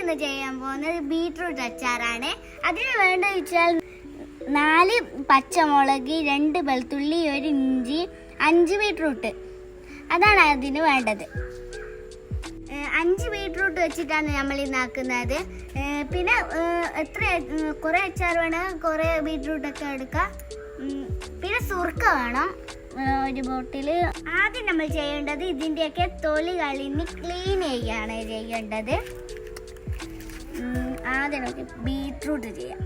ഇന്ന് ചെയ്യാൻ പോകുന്നത് ബീട്രൂട്ട് അച്ചാറാണ്. അതിന് വേണ്ടത് വെച്ചാൽ 4 പച്ചമുളക്, 2 വെളുത്തുള്ളി, 1 ഇഞ്ചി, 5 ബീട്രൂട്ട്. അതാണ് അതിന് വേണ്ടത്. 5 ബീട്രൂട്ട് വെച്ചിട്ടാണ് നമ്മൾ ഇന്നാക്കുന്നത്. പിന്നെ കുറേ അച്ചാർ വേണം, കുറേ ബീട്രൂട്ടൊക്കെ എടുക്കാം. പിന്നെ സുർക്ക വേണം 1 ബോട്ടിൽ. ആദ്യം നമ്മൾ ചെയ്യേണ്ടത് ഇതിൻ്റെയൊക്കെ തൊലി കളിഞ്ഞ് ക്ലീൻ ചെയ്യുകയാണ് ചെയ്യേണ്ടത്. ആദ്യം നമുക്ക് ബീട്രൂട്ട് ചെയ്യാം.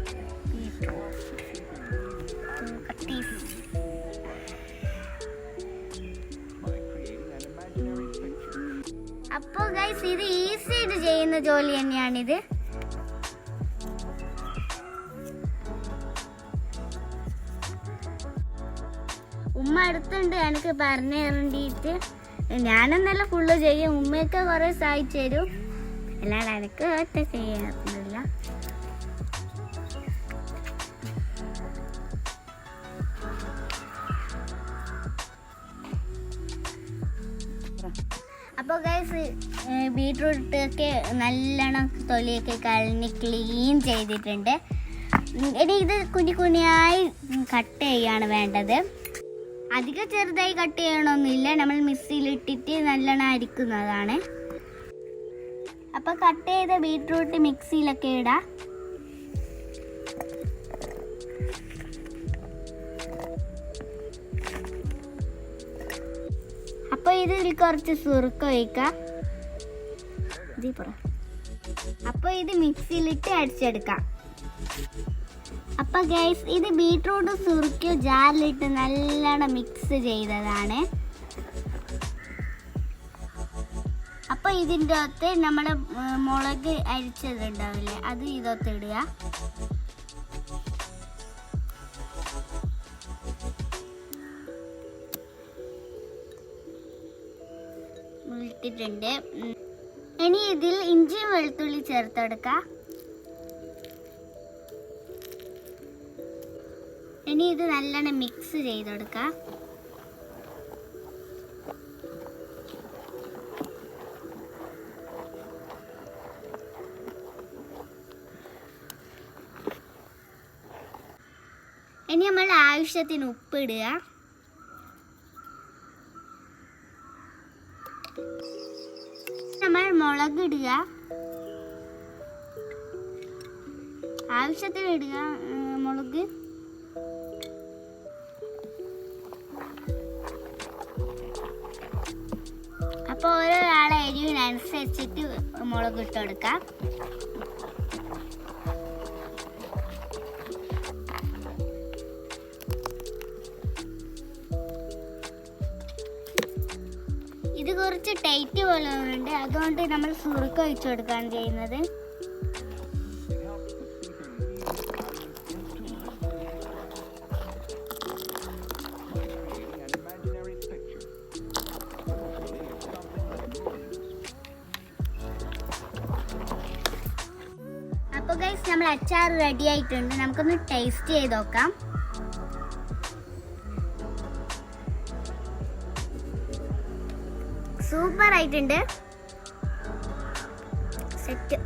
അപ്പോൾ ഗൈസ്, ഇത് ഈസി ആയിട്ട് ചെയ്യുന്ന ജോലി തന്നെയാണിത്. ഉമ്മ അടുത്തുണ്ട് എനിക്ക് പറഞ്ഞു തരേണ്ടിയിട്ട്. ഞാനെന്നല്ല ഫുള്ള് ചെയ്യും, ഉമ്മയൊക്കെ കുറേ സഹായിച്ചു തരും. അല്ലാണ്ട് എനിക്ക് ഒറ്റ ചെയ്യാറില്ല. അപ്പോൾ ഗൈസ്, ബീട്രൂട്ടൊക്കെ നല്ലോണം തൊലിയൊക്കെ കളഞ്ഞ് ക്ലീൻ ചെയ്തിട്ടുണ്ട്. ഇനി ഇത് കുഞ്ഞായി കട്ട് ചെയ്യാണ് വേണ്ടത്. അധികം ചെറുതായി കട്ട് ചെയ്യണമെന്നില്ല, നമ്മൾ മിക്സിയിലിട്ടിട്ട് നല്ലോണം അരിക്കുന്നതാണ്. അപ്പോൾ കട്ട് ചെയ്ത ബീട്രൂട്ട് മിക്സിയിലൊക്കെ ഇടാം. അപ്പോൾ ഇതിൽ കുറച്ച് സുറുക്ക ഒഴിക്കാം. അപ്പോൾ ഇത് മിക്സിയിലിട്ട് അടിച്ചെടുക്കാം. അപ്പോൾ ഗൈസ്, ഇത് ബീട്രൂട്ട് സുറുക്കി ജാറിലിട്ട് നല്ലോണം മിക്സ് ചെയ്തതാണ്. അപ്പോൾ ഇതിൻ്റെ അകത്ത് നമ്മുടെ മുളക് അരിച്ചതുണ്ടാവില്ലേ, അത് ഇതൊത്ത് ഇടുക. ഇട്ടിട്ടുണ്ട്. ഇനി ഇതിൽ ഇഞ്ചിയും വെളുത്തുള്ളി ചേർത്തെടുക്കാം. ഇനി ഇത് നല്ലോണം മിക്സ് ചെയ്തെടുക്കാം. ഇനി നമ്മൾ ആവശ്യത്തിന് ഉപ്പിടുക. നമ്മൾ മുളക് ഇടുക, ആവശ്യത്തിന് ഇടുക മുളക്. അപ്പോൾ ഓരോരാളെ എരിവിനനുസരിച്ചിട്ട് മുളക് ഇട്ട് കൊടുക്കാം. ഇത് കുറച്ച് ടൈറ്റ് പോലെ ഉണ്ട്, അതുകൊണ്ട് നമ്മൾ സുറുക്ക ഒഴിച്ചു കൊടുക്കുകയാണ് ചെയ്യുന്നത്. അപ്പോൾ ഗൈസ്, നമ്മൾ അച്ചാർ റെഡി ആയിട്ടുണ്ട്. നമുക്കൊന്ന് ടേസ്റ്റ് ചെയ്ത് നോക്കാം. സൂപ്പർ ആയിട്ടുണ്ട്, സെറ്റ്.